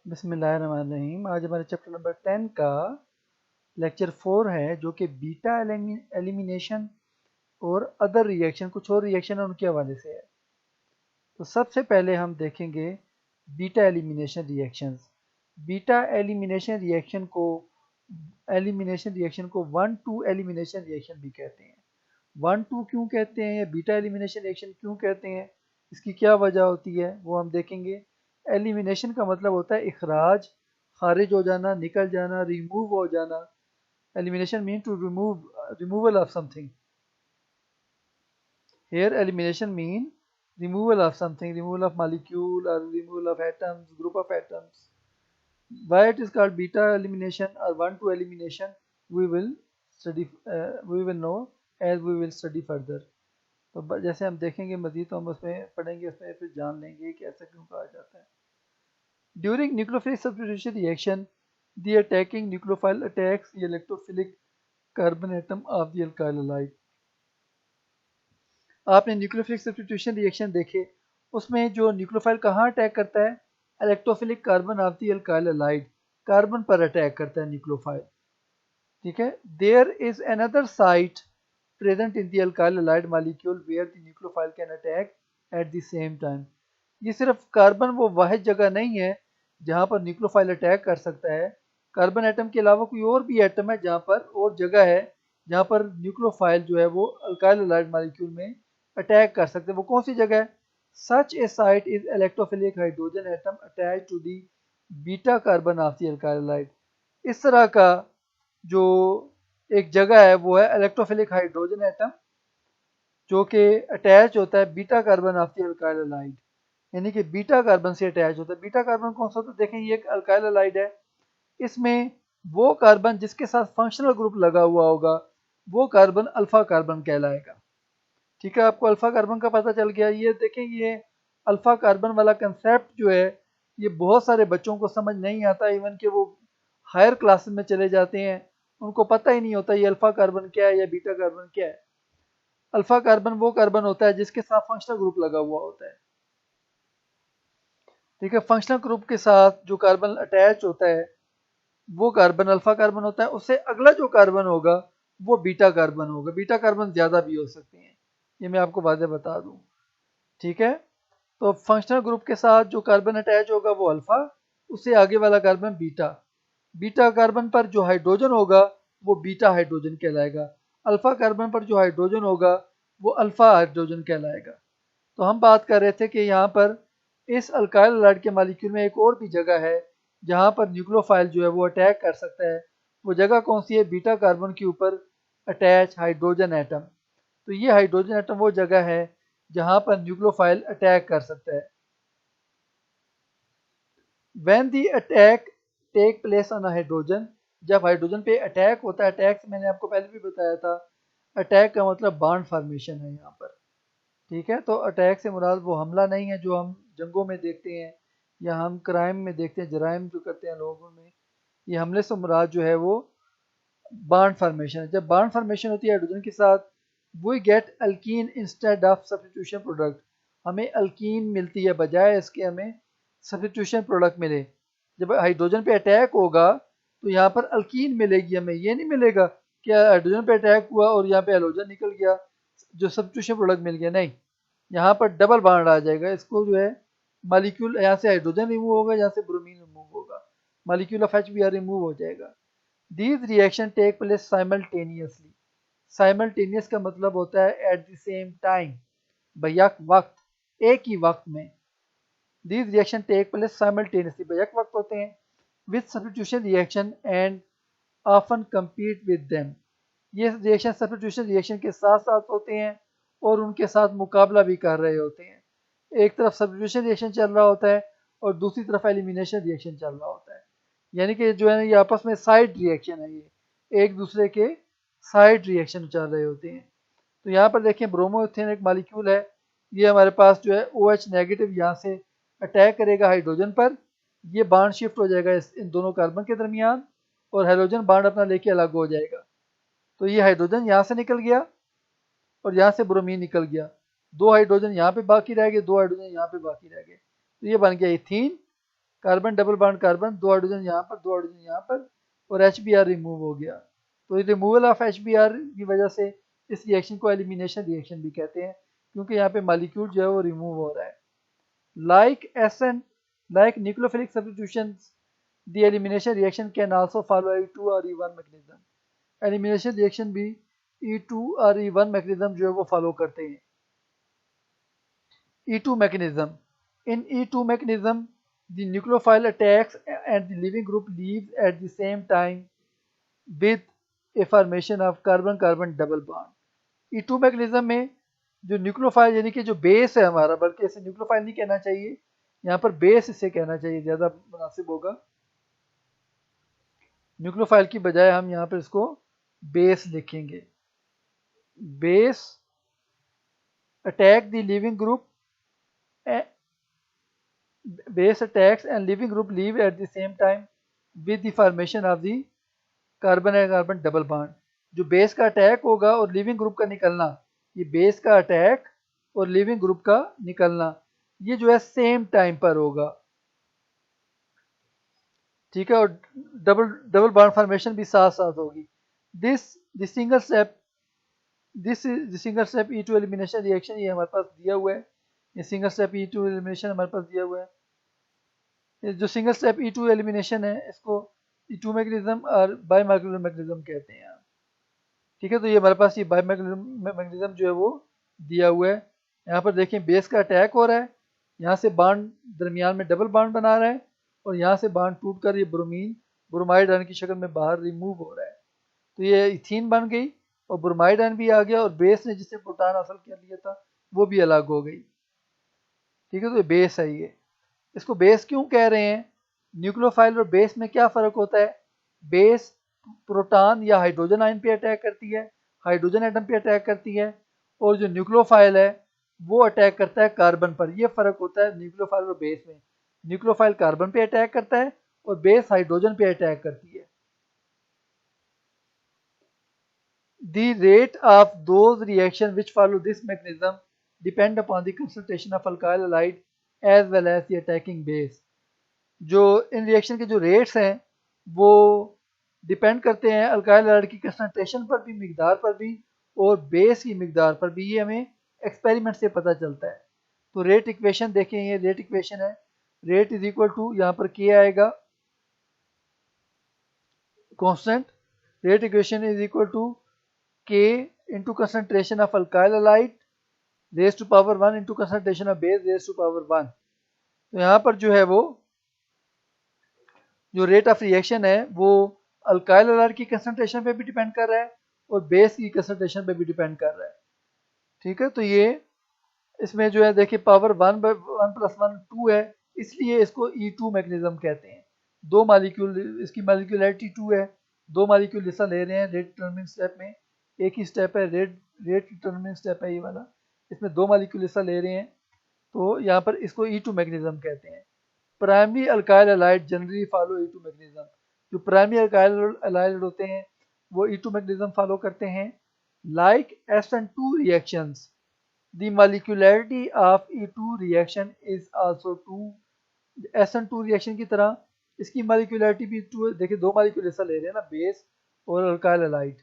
बिस्मिल्लाहिर्रहमानिर्रहीम। आज हमारे चैप्टर नंबर 10 का लेक्चर 4 है, जो कि बीटा एलिमिनेशन और अदर रिएक्शन, कुछ और रिएक्शन है उनके हवाले से है। तो सबसे पहले हम देखेंगे beta elimination reactions. Beta elimination reaction को 1-2 एलिमिनेशन रिएक्शन भी कहते हैं। 1-2 क्यों कहते हैं या बीटा एलिमिनेशन रिएक्शन क्यों कहते हैं, इसकी क्या वजह होती है वो हम देखेंगे। एलिमिनेशन का मतलब होता है इखराज, खारिज हो जाना, निकल जाना, रिमूव हो जाना। Elimination mean to removal of something. Here elimination mean removal of something, removal of molecule or removal of atoms, group of atoms. Why it is called beta elimination or 1-2 elimination, we will we will know as we will study further. तो जैसे हम देखेंगे मजीद तो हम उसमें पढ़ेंगे, उसमें फिर जान लेंगे कि ऐसा क्यों कहा जाता है। During nucleophilic substitution reaction, the attacking nucleophile attacks the electrophilic carbon atom of the alkyl halide. आपने न्यूक्लियोफिलिक सब्स्टिट्यूशन रिएक्शन देखे, उसमें जो न्यूक्लियोफाइल कहाँ अटैक करता है, electrophilic carbon of the alkyl halide, carbon पर अटैक करता है न्यूक्लियोफाइल। ठीक है, there is another site present in the alkyl halide molecule where the nucleophile can attack at the same time. ये सिर्फ कार्बन वो वाहिद जगह नहीं है जहाँ पर न्यूक्लियोफाइल अटैक कर सकता है। कार्बन एटम के अलावा कोई और भी एटम है जहाँ पर और जगह है जहाँ पर न्यूक्लियोफाइल जो है वो अल्काइल हैलाइड मॉलिक्यूल में अटैक कर सकते हैं। वो कौन सी जगह है? Such a site is electrophilic hydrogen atom attach to the beta carbon of the alkyl halide. इस तरह का जो एक जगह है वो है इलेक्ट्रोफिलिक हाइड्रोजन एटम, जो कि अटैच होता है beta carbon of the alkyl halide, यानी कि बीटा कार्बन से अटैच होता है। बीटा कार्बन कौन सा होता है? देखें, ये एक अल्काइल हैलाइड है, इसमें वो कार्बन जिसके साथ फंक्शनल ग्रुप लगा हुआ होगा वो कार्बन अल्फा कार्बन कहलाएगा। ठीक है, आपको अल्फा कार्बन का पता चल गया। ये देखें, ये अल्फा कार्बन वाला कंसेप्ट जो है ये बहुत सारे बच्चों को समझ नहीं आता, इवन कि वो हायर क्लासेस में चले जाते हैं उनको पता ही नहीं होता ये अल्फा कार्बन क्या है या बीटा कार्बन क्या है। अल्फा कार्बन वो कार्बन होता है जिसके साथ फंक्शनल ग्रुप लगा हुआ होता है। ठीक है, फंक्शनल ग्रुप के साथ जो कार्बन अटैच होता है वो कार्बन अल्फा कार्बन होता है। उससे अगला जो कार्बन होगा वो बीटा कार्बन होगा। बीटा कार्बन ज़्यादा भी हो सकते हैं, ये मैं आपको वाज़ेह बता दूं। ठीक है, तो फंक्शनल ग्रुप के साथ जो कार्बन अटैच होगा वो अल्फा, उससे आगे वाला कार्बन बीटा। बीटा कार्बन पर जो हाइड्रोजन होगा वो बीटा हाइड्रोजन कहलाएगा। अल्फा कार्बन पर जो हाइड्रोजन होगा वो अल्फा हाइड्रोजन कहलाएगा। तो हम बात कर रहे थे कि यहाँ पर इस अल्काइल हैलाइड के मॉलिक्यूल में एक और भी जगह है जहाँ पर न्यूक्लियोफाइल जो है वो अटैक कर सकता है। वो जगह कौन सी है? बीटा कार्बन के ऊपर अटैच हाइड्रोजन एटम। तो ये हाइड्रोजन एटम वो जगह है जहाँ पर न्यूक्लियोफाइल अटैक कर सकता है। When the attack take place on hydrogen, जब हाइड्रोजन पे अटैक होता है, अटैक मैंने आपको पहले भी बताया था, अटैक का मतलब बॉन्ड फॉर्मेशन है यहाँ पर। ठीक है, तो अटैक से मुराद वो हमला नहीं है जो हम जंगों में देखते हैं या हम क्राइम में देखते हैं, जराइम जो करते हैं लोगों में। ये हमले से मुराद जो है वो बॉन्ड फॉर्मेशन है। जब बॉन्ड फॉर्मेशन होती है हाइड्रोजन के साथ, we get alkene instead of substitution product. हमें अल्कीन मिलती है बजाय इसके हमें सब्स्टिट्यूशन प्रोडक्ट मिले। जब हाइड्रोजन पे अटैक होगा तो यहाँ पर अल्कीन मिलेगी हमें, ये नहीं मिलेगा कि हाइड्रोजन पे अटैक हुआ और यहाँ पे हेलोजन निकल गया, जो सब्स्टिट्यूशन प्रोडक्ट मिल गया। नहीं, यहाँ पर डबल बॉन्ड आ जाएगा। इसको जो है मॉलिक्यूल, यहाँ से हाइड्रोजन रिमूव होगा, यहाँ से ब्रोमीन रिमूव होगा, मॉलिक्यूल ऑफ HBr रिमूव हो जाएगा। These reaction take place simultaneously. Simultaneous का मतलब होता है एट द सेम टाइम, बैक वक्त, एक ही वक्त में। These reaction take place simultaneously, बैक वक्त होते हैं, with substitution reaction and often compete with them. ये रिएक्शन सब्स्टिट्यूशन रिएक्शन के साथ साथ होते हैं और उनके साथ मुकाबला भी कर रहे होते हैं। एक तरफ सब्स्टिट्यूशन रिएक्शन चल रहा होता है और दूसरी तरफ एलिमिनेशन रिएक्शन चल रहा होता है। यानी कि जो है ये आपस में साइड रिएक्शन है, ये एक दूसरे के साइड रिएक्शन चल रहे होते हैं। तो यहाँ पर देखें, ब्रोमोइथेन एक मॉलिक्यूल है, ये हमारे पास जो है OH नेगेटिव यहाँ से अटैक करेगा हाइड्रोजन पर, ये बॉन्ड शिफ्ट हो जाएगा इन दोनों कार्बन के दरमियान और हाइड्रोजन बॉन्ड अपना लेके अलग हो जाएगा। तो ये हाइड्रोजन यहाँ से निकल गया और यहाँ से ब्रोमीन निकल गया, दो हाइड्रोजन यहाँ पे बाकी रह गए, दो हाइड्रोजन यहाँ पे बाकी रह गए, तो ये बन गया ethene carbon double bond carbon, 2 hydrogen यहाँ पर, 2 हाइड्रोजन यहाँ पर, और HBr रिमूव हो गया। तो रिमूवल ऑफ HBr की वजह से इस रिएक्शन को एलिमिनेशन रिएक्शन भी कहते हैं, क्योंकि यहाँ पे मॉलिक्यूल जो है वो रिमूव हो रहा है। Like nucleophilic substitutions, the elimination reaction can also follow E2 और E1 mechanism। एलिमिनेशन रिएक्शन भी E2 और E1 मैकेनिज्म जो है वो फॉलो करते हैं। E2 mechanism. In E2 mechanism, the nucleophile attacks and the leaving group leaves at the same time with a formation of carbon-carbon double bond. E2 mechanism में जो nucleophile यानी कि जो बेस है हमारा, बल्कि इसे न्यूक्लियोफाइल नहीं कहना चाहिए, यहाँ पर बेस इसे कहना चाहिए, ज़्यादा मुनासिब होगा। न्यूक्लियोफाइल की बजाय हम यहाँ पर इसको बेस लिखेंगे। Base attack the leaving group, base attacks and living group leave at the same time with the formation of the carbon and carbon double bond. जो बेस का अटैक होगा और लिविंग ग्रुप का निकलना, ये बेस का attack और leaving group का निकलना, ये जो है सेम टाइम पर होगा, ठीक है। और डबल डबल बॉन्ड फॉर्मेशन भी साथ साथ होगी। This single step E2 elimination reaction, ये हमारे पास दिया हुआ है। ये सिंगल स्टेप E2 एलिमिनेशन हमारे पास दिया हुआ है। जो सिंगल स्टेप E2 एलिमिनेशन है, इसको E2 मैकेनिज्म और बायोमॉलिक्यूलर मैकेनिज्म कहते हैं, ठीक है। तो ये हमारे पास ये बायोमैकेनिज्म जो है वो दिया हुआ है। यहाँ पर देखें बेस का अटैक हो रहा है, यहाँ से बॉन्ड दरमियान में डबल बॉन्ड बना रहा है, और यहाँ से बॉन्ड टूट कर ये ब्रोमाइड आयन की शक्ल में बाहर रिमूव हो रहा है। तो ये इथीन बन गई और ब्रोमाइड आयन भी आ गया, और बेस ने जिससे प्रोटॉन हासिल कर लिया था वो भी अलग हो गई, ठीक है। तो ये बेस है। ये इसको बेस क्यों कह रहे हैं? न्यूक्लियोफाइल और बेस में क्या फ़र्क होता है? बेस प्रोटॉन या हाइड्रोजन आयन पे अटैक करती है, हाइड्रोजन एटम पे अटैक करती है, और जो न्यूक्लियोफाइल है वो अटैक करता है कार्बन पर। यह फ़र्क होता है न्यूक्लियोफाइल और बेस में। न्यूक्लियोफाइल कार्बन पे अटैक करता है और बेस हाइड्रोजन पे अटैक करती है। The rate of those reactions which follow this mechanism depend upon the concentration of alkyl halide as well as the attacking base। जो इन रिएक्शन के जो रेट्स हैं वो डिपेंड करते हैं अल्काइल हैलाइड की कंसंट्रेशन पर भी, मिकदार पर भी, और बेस की मिकदार पर भी। ये हमें एक्सपेरिमेंट से पता चलता है। तो रेट इक्वेशन देखें, ये रेट इक्वेशन है। रेट इज इक्वल टू, यहाँ पर के आएगा constant. Rate equation is equal to k into concentration of alkyl halide raise to power 1 into concentration of base raise to power 1। तो यहाँ पर जो है वो जो रेट ऑफ रिएक्शन है वो अल्काइल हैलाइड की कंसंट्रेशन पे भी डिपेंड कर रहा है और बेस की कंसंट्रेशन पे भी डिपेंड कर रहा है, ठीक है। तो ये इसमें जो है देखिए पावर 1 प्लस 1 2 है, इसलिए इसको E2 मैकेनिज्म कहते हैं। दो मालिक्यूल, इसकी मालिक्यूलैरिटी 2 है, दो मालिक्यूल हिस्सा ले रहे हैं रेट डिटरमिनिंग स्टेप में। एक ही स्टेप है रेट डिटरमिनिंग स्टेप है ये वाला, इसमें दो मालिक्यूल हिस्सा ले रहे हैं, तो यहाँ पर इसको E2 मैकेनिज्म कहते हैं। Primary alkyl halide generally follow E2 mechanism. जो प्राइमरी अल्काइल हैलाइड होते हैं वो E2 मैकेनिज्म फॉलो करते हैं। Like SN2 reactions, the molecularity of E2 reaction is also 2। SN2 reaction की तरह इसकी molecularity भी 2 है। देखिए दो मालिक्यूल ऐसा ले रहे हैं ना, बेस और alkyl halide.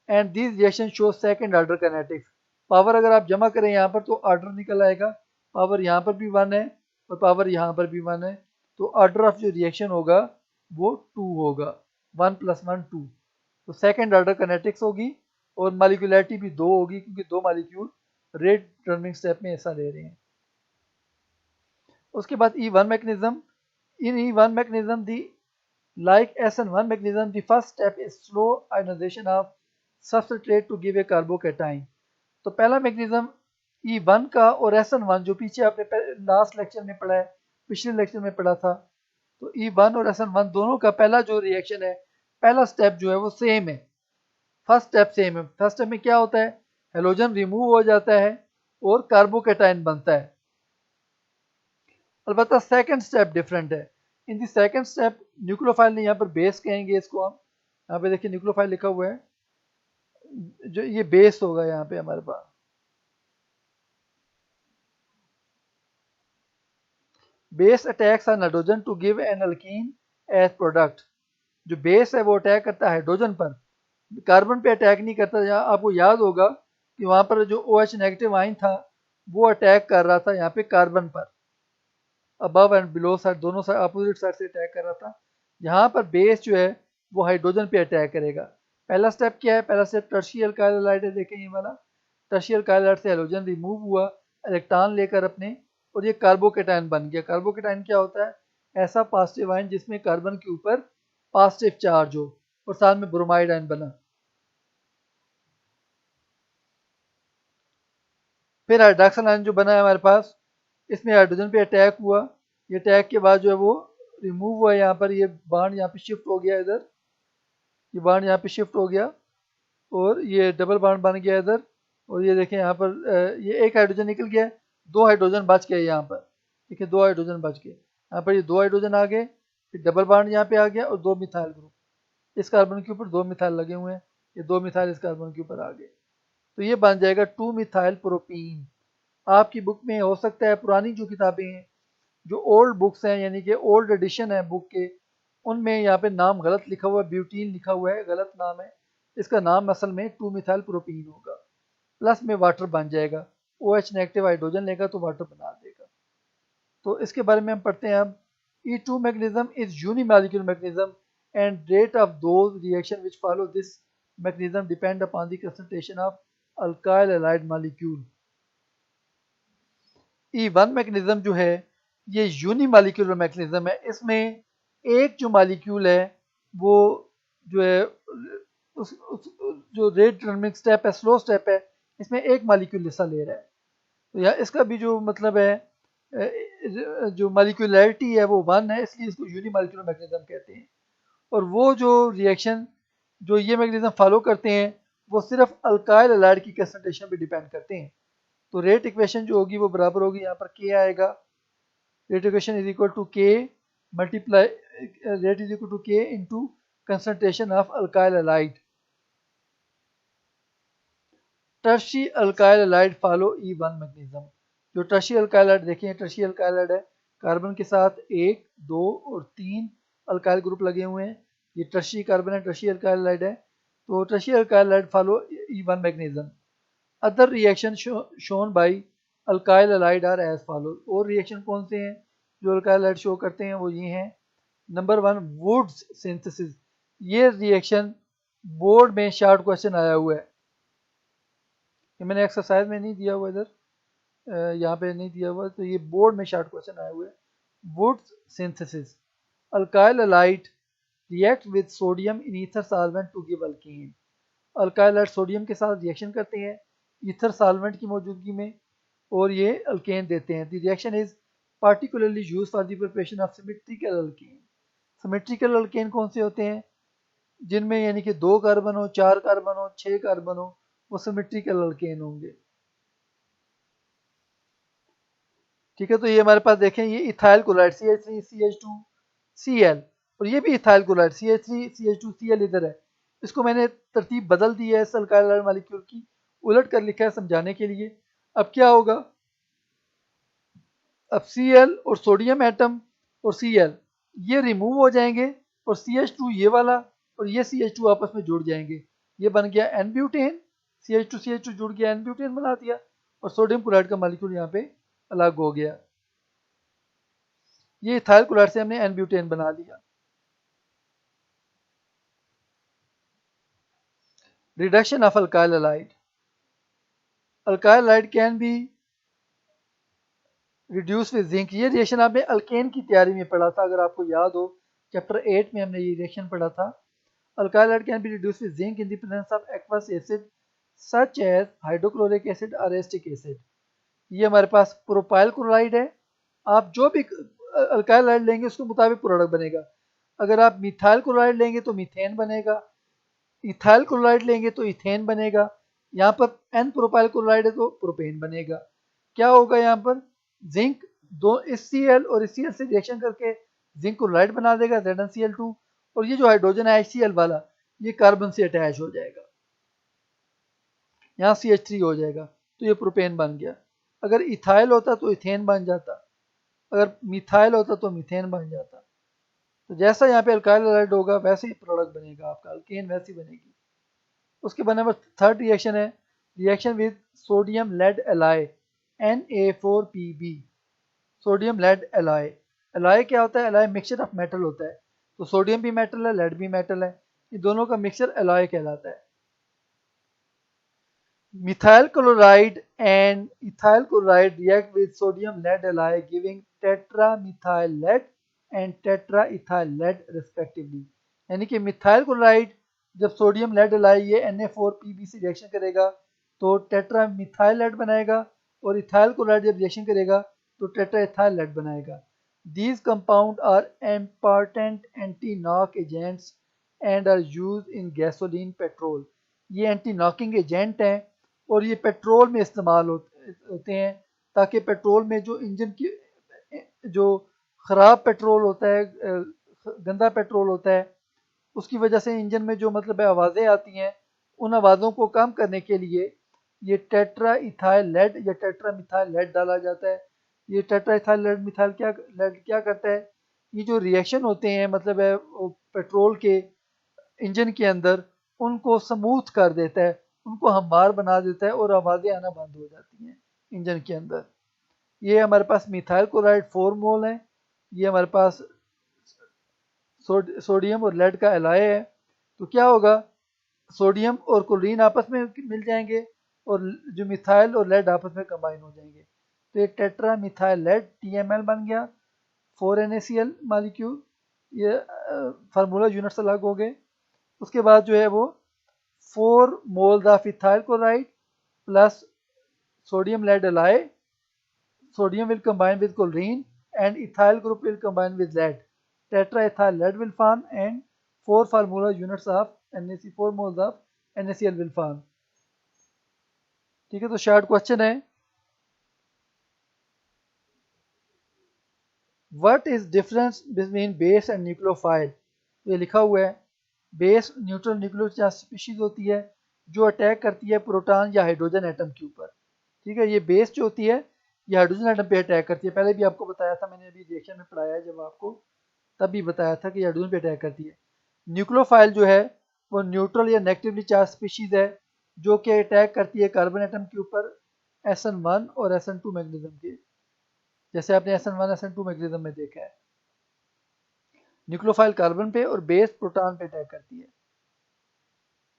And this reaction show second order kinetics. Power अगर आप जमा करें यहाँ पर तो ऑर्डर निकल आएगा, पावर यहाँ पर भी 1 है और पावर यहाँ पर भी 1 है, तो ऑर्डर ऑफ जो रिएक्शन होगा वो 2 होगा, 1 + 1 2। तो सेकंड ऑर्डर काइनेटिक्स होगी और मालिक्यूलैरिटी भी 2 होगी, क्योंकि दो मालिक्यूल रेट टर्मिंग स्टेप में ऐसा ले रहे हैं। उसके बाद E1 mechanism. In E1 mechanism the like SN1 mechanism, the first step is slow ionization of substrate to give a carbocation। तो पहला मैकेनिज्म E1 का और SN1 जो पीछे आपने लास्ट लेक्चर में पढ़ा है, पिछले लेक्चर में पढ़ा था, तो E1 और SN1 दोनों का पहला जो रिएक्शन है, पहला स्टेप जो है वो सेम है, फर्स्ट स्टेप सेम है। फर्स्ट स्टेप में क्या होता है, हेलोजन रिमूव हो जाता है और कार्बोकेटाइन बनता है। अलबत्ता सेकंड स्टेप डिफरेंट है। इन दी सेकंड स्टेप न्यूक्लियोफाइल ने यहाँ पर बेस कहेंगे इसको हम, यहाँ पे देखिए न्यूक्लियोफाइल लिखा हुआ है, जो ये बेस होगा यहाँ पे हमारे पास। Base attacks on hydrogen to give an alkene as product. जो बेस है वो अटैक करता है हाइड्रोजन पर, कार्बन पे अटैक नहीं करता। यहाँ आपको याद होगा कि वहाँ पर जो OH नेगेटिव आयन था वो अटैक कर रहा था यहाँ पे कार्बन पर, अबव एंड बिलो साइड, दोनों साइड अपोजिट साइड से अटैक कर रहा था। यहाँ पर बेस जो है वो हाइड्रोजन पे अटैक करेगा। पहला स्टेप क्या है? पहला स्टेप टर्शियल अल्काइल हैलाइड है, देखें ये वाला। टर्शियल अल्काइल हैलाइड से हाइड्रोजन रिमूव हुआ इलेक्ट्रॉन लेकर अपने, और ये कार्बोकेटायन बन गया। कार्बोकेटायन क्या होता है? ऐसा पॉजिटिव आयन जिसमें कार्बन के ऊपर पॉजिटिव चार्ज हो और साथ में ब्रोमाइड आयन बना। फिर हाइड्रोक्सिल आयन जो बना है हमारे पास, इसमें हाइड्रोजन पे अटैक हुआ। ये अटैक के बाद जो है वो रिमूव हुआ, यहाँ पर ये बॉन्ड यहाँ पे शिफ्ट हो गया इधर, ये बॉन्ड यहाँ पे शिफ्ट हो गया और ये डबल बॉन्ड बन गया इधर। और ये देखें यहाँ पर ये एक हाइड्रोजन निकल गया, दो हाइड्रोजन बच गए यहाँ पर, ठीक है, दो हाइड्रोजन बच गए यहाँ पर, ये दो हाइड्रोजन आ गए, फिर डबल बॉन्ड यहाँ पे आ गया और दो मिथाइल ग्रुप, इस कार्बन के ऊपर दो मिथाइल लगे हुए हैं, ये दो मिथाइल इस कार्बन के ऊपर आ गए, तो ये बन जाएगा 2 मिथाइल प्रोपीन। आपकी बुक में हो सकता है पुरानी जो किताबें हैं, जो ओल्ड बुक्स हैं, यानी कि ओल्ड एडिशन है बुक के, उनमें यहाँ पे नाम गलत लिखा हुआ है, ब्यूटीन लिखा हुआ है, गलत नाम है। इसका नाम असल में 2 मिथाइल प्रोपीन होगा, प्लस में वाटर बन जाएगा। OH नेगेटिव हाइड्रोजन लेगा तो वाटर बना देगा। तो इसके बारे में हम पढ़ते हैं अब। E2 mechanism is unimolecular mechanism and rate of those reaction which follow this mechanism depend upon the concentration of alkyl halide molecule। E1 mechanism जो है ये यूनिमॉलिक्यूलर मैकेनिज्म है। इसमें एक जो मॉलिक्यूल है वो जो है जो रेट डिटरमिनिंग स्टेप है, स्लो स्टेप है, इसमें एक मॉलिक्यूल हिस्सा ले रहा है। तो यहाँ इसका भी जो मतलब है जो मॉलिक्यूलरिटी है वो 1 है, इसलिए इसको यूनिमॉलिक्यूलर मैकेनिज्म कहते हैं। और वो जो रिएक्शन जो ये मैकेनिज्म फॉलो करते हैं वो सिर्फ अल्काइल हैलाइड की कंसंट्रेशन पे डिपेंड करते हैं। तो रेट इक्वेशन जो होगी वो बराबर होगी, यहाँ पर K आएगा, rate equation is equal to K multiply, rate is equal to K into concentration of alkyl halide. Tertiary alkyl halide follow E1 mechanism. जो टर्शी अल्काइल हैलाइड देखिए, टर्शी अल्काइल हैलाइड है, कार्बन के साथ 1, 2 और 3 alkyl group लगे हुए हैं, ये टर्शी कार्बन है, टर्शी अल्काइल हैलाइड है। तो tertiary alkyl halide follow E1 mechanism. Other reaction shown by alkyl halide are as follow. और रिएक्शन कौन से हैं जो अल्काइल हैलाइड शो करते हैं? वो ये हैं। Number 1 Wurtz synthesis. ये रिएक्शन बोर्ड में शॉर्ट क्वेश्चन आया हुआ है, ये मैंने एक्सरसाइज में नहीं दिया हुआ, इधर यहाँ पे नहीं दिया हुआ, तो ये बोर्ड में शॉर्ट क्वेश्चन आए हुए हैं। Wurtz synthesis, alkyl halide react with sodium in ether solvent to give alkene. Alkyl halide sodium के साथ रिएक्शन करते हैं ईथर सॉल्वेंट की मौजूदगी में और ये अल्केन देते हैं। The reaction is particularly use for the preparation of symmetrical alkane. Symmetrical alkane कौन से होते हैं? जिनमें यानी कि 2 कार्बन हो, 4 कार्बन हो, 6 कार्बन हो, वो सिमेट्रिकल अल्केन होंगे। ठीक है, तो ये हमारे पास देखें, ये इथाइल क्लोराइड CH3CH2Cl, और ये भी इथाइल क्लोराइड CH3CH2Cl इधर है। इसको मैंने तरतीब बदल दी है इस अल्काइल हैलाइड मॉलिक्यूल की, उलट कर लिखा है समझाने के लिए। अब क्या होगा? अब Cl और सोडियम एटम और Cl ये रिमूव हो जाएंगे और CH2 ये वाला और ये CH2 आपस में जुड़ जाएंगे, ये बन गया एन ब्यूटेन। CH2 जुड़ गया, एन ब्यूटेन बना दिया, और सोडियम क्लोराइड का मॉलिक्यूल यहाँ पे अलग हो गया। ये इथाइल क्लोराइड से हमने एन ब्यूटेन बना लिया। Reduction of alkyl halide. Alkyl halide can be reduce with zinc. ये रिएक्शन आपने अल्केन की तैयारी में पढ़ा था, अगर आपको याद हो, चैप्टर 8 में हमने ये रिएक्शन पढ़ा था। Alkyl halide can be reduce with zinc in the presence of aqueous acid such as hydrochloric acid और एसिटिक एसिड। ये हमारे पास प्रोपाइल क्लोराइड है, आप जो भी अल्काइल हैलाइड लेंगे उसके मुताबिक प्रोडक्ट बनेगा। अगर आप मिथाइल क्लोराइड लेंगे तो मीथेन बनेगा, इथाइल क्लोराइड लेंगे तो इथेन बनेगा, यहाँ पर एन प्रोपाइल क्लोराइड है तो प्रोपेन बनेगा। क्या होगा यहाँ पर? जिंक दो इस Cl और इस Cl से रिएक्शन करके जिंक क्लोराइड बना देगा ZnCl2, और ये जो हाइड्रोजन है HCl वाला, ये कार्बन से अटैच हो जाएगा, यहाँ CH3 हो जाएगा, तो ये प्रोपेन बन गया। अगर इथाइल होता तो इथेन बन जाता, अगर मिथाइल होता तो मीथेन बन जाता। तो जैसा यहाँ पे अल्काइल हैलाइड होगा वैसे ही प्रोडक्ट बनेगा आपका, अल्केन वैसी बनेगी। उसके बाद नंबर थर्ड रिएक्शन है reaction with sodium lead alloy Na4Pb। Sodium lead alloy, alloy क्या होता है? एलॉय मिक्सचर ऑफ मेटल होता है। तो सोडियम भी मेटल है, लेड भी मेटल है, ये दोनों का मिक्सचर एलॉय कहलाता है। Methyl chloride and ethyl chloride react with sodium lead alloy giving tetra methyl lead and tetra ethyl lead respectively. यानी कि मिथाइल क्लोराइड जब सोडियम लेड एलॉय ये Na4Pb से रिएक्शन करेगा तो टेट्रा मिथाइल लेड बनाएगा, और इथाइल क्लोराइड जब रिएक्शन करेगा तो टेट्रा इथाइल लेड बनाएगा। These compounds are important anti-knock agents and are used in gasoline petrol। ये एंटी नॉकिंग एजेंट हैं और ये पेट्रोल में इस्तेमाल होते हैं, ताकि पेट्रोल में जो इंजन की जो ख़राब पेट्रोल होता है, गंदा पेट्रोल होता है, उसकी वजह से इंजन में जो मतलब आवाज़ें आती हैं, उन आवाज़ों को कम करने के लिए ये टेट्रा इथाइल लेड या टेट्रा मिथाइल लेड डाला जाता है। ये टेट्रा इथाइल लेड मिथाइल क्या करता है? ये जो रिएक्शन होते हैं मतलब है पेट्रोल के इंजन के अंदर, उनको स्मूथ कर देता है, उनको हमवार बना देता है और आवाज़ें आना बंद हो जाती हैं इंजन के अंदर। ये हमारे पास मिथाइल क्लोराइड 4 मोल है, ये हमारे पास सोडियम और लेड का एलॉय है। तो क्या होगा? सोडियम और क्लोरीन आपस में मिल जाएंगे और जो मिथाइल और लेड आपस में कंबाइन हो जाएंगे, तो ये टेट्रा मिथाइल लेड TML बन गया, 4NaCl मालिक्यूल। ये फार्मूला यूनिट्स अलग हो गए। उसके बाद जो है वो 4 moles of ethyl chloride plus sodium lead alloy, sodium will combine with chlorine and ethyl group will combine with lead, tetraethyl lead will form and 4 formula units of NaC, 4 moles of NaCl will form। ठीक है, तो short question है, what is difference between base and nucleophile. ये लिखा हुआ है, base neutral nuclear species होती है जो अटैक करती है प्रोटॉन या हाइड्रोजन एटम के ऊपर। ठीक है, ये बेस जो होती है ये हाइड्रोजन एटम पे अटैक करती है। पहले भी आपको बताया था, मैंने अभी रिएक्शन में पढ़ाया है जब आपको, तब भी बताया था कि हाइड्रोजन पे अटैक करती है। न्यूक्लियोफाइल जो है वो न्यूट्रल या नेगेटिवली चार्ज स्पीशीज है जो कि अटैक करती है कार्बन एटम के ऊपर SN1 और SN2 मैग्नीज्म के, जैसे आपने SN1 SN2 मैग्नीज्म में देखा है। न्यूक्लियोफाइल कार्बन पे और बेस प्रोटॉन पे अटैक करती है।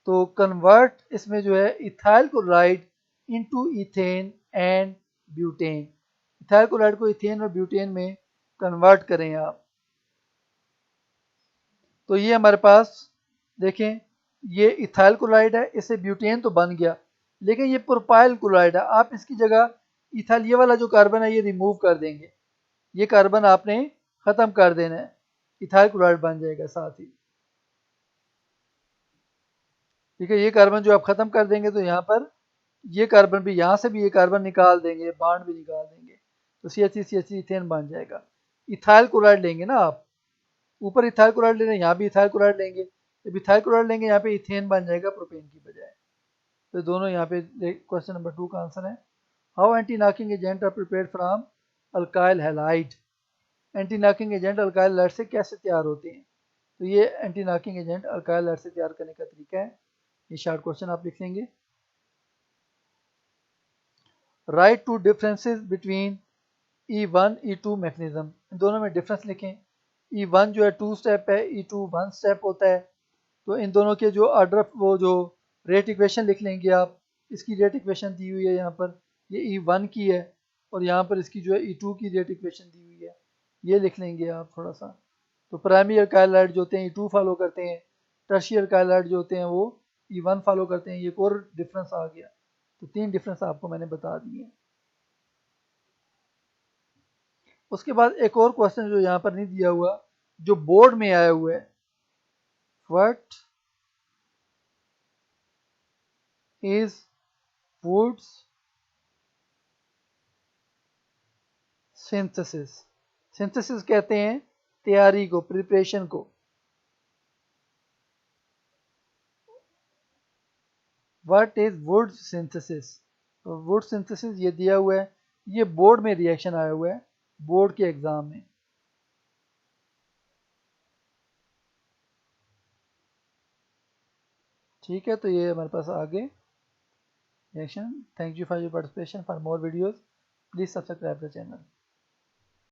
तो कन्वर्ट इसमें जो है ethyl chloride into ethane and butane, ethyl chloride को इथेन और ब्यूटेन में कन्वर्ट करें आप। तो ये हमारे पास देखें, ये इथाइल क्लोराइड है, इससे ब्यूटेन तो बन गया, लेकिन ये प्रोपाइल क्लोराइड है। आप इसकी जगह इथाइल ये वाला जो कार्बन है ये रिमूव कर देंगे, ये कार्बन आपने ख़त्म कर देना है, इथाइल क्लोराइड बन जाएगा साथ ही। ठीक है, ये कार्बन जो आप ख़त्म कर देंगे तो यहाँ पर ये कार्बन भी, यहाँ से भी ये कार्बन निकाल देंगे, बॉन्ड भी निकाल देंगे, तो CH3 इथेन बन जाएगा। इथाइल क्लोराइड लेंगे ना आप, ऊपर इथाइल क्लोराइड ले रहे हैं, यहाँ भी इथाइल क्लोराइड लेंगे, जब इथाइल क्लोराइड लेंगे यहाँ पे इथेन बन जाएगा प्रोपेन की बजाय। तो दोनों यहाँ पे क्वेश्चन नंबर 2 का आंसर है। How anti knocking agent are prepared from alkyl halide. Anti knocking agent alkyl halide से कैसे तैयार होते हैं? तो ये anti knocking agent alkyl halide से तैयार करने का तरीका है। ये शॉर्ट क्वेश्चन आप लिख लेंगे। Write two differences between E1 E2 mechanism, इन दोनों में डिफरेंस लिखें। E1 जो है 2 स्टेप है, E2 1 स्टेप होता है। तो इन दोनों के जो ऑर्डर वो जो रेट इक्वेशन लिख लेंगे आप, इसकी रेट इक्वेशन दी हुई है यहाँ पर, ये E1 की है और यहाँ पर इसकी जो है E2 की रेट इक्वेशन दी हुई है, ये लिख लेंगे आप थोड़ा सा। तो प्राइमरी अल्काइल हैलाइड जो होते हैं E2 फॉलो करते हैं, टर्शियरी अल्काइल हैलाइड जो होते हैं वो E1 फॉलो करते हैं। ये एक और डिफरेंस आ गया, तो 3 डिफरेंस आपको मैंने बता दिए। उसके बाद एक और क्वेश्चन जो यहाँ पर नहीं दिया हुआ, जो बोर्ड में आया हुआ है, what is Wurtz synthesis. Synthesis कहते हैं तैयारी को, प्रिपरेशन को। What is Wurtz synthesis. तो वुड सिंथेसिस ये दिया हुआ है, ये बोर्ड में रिएक्शन आया हुआ है, बोर्ड के एग्ज़ाम में। ठीक है, तो ये हमारे पास आगे reaction. Thank you for your participation. For more videos please subscribe the channel.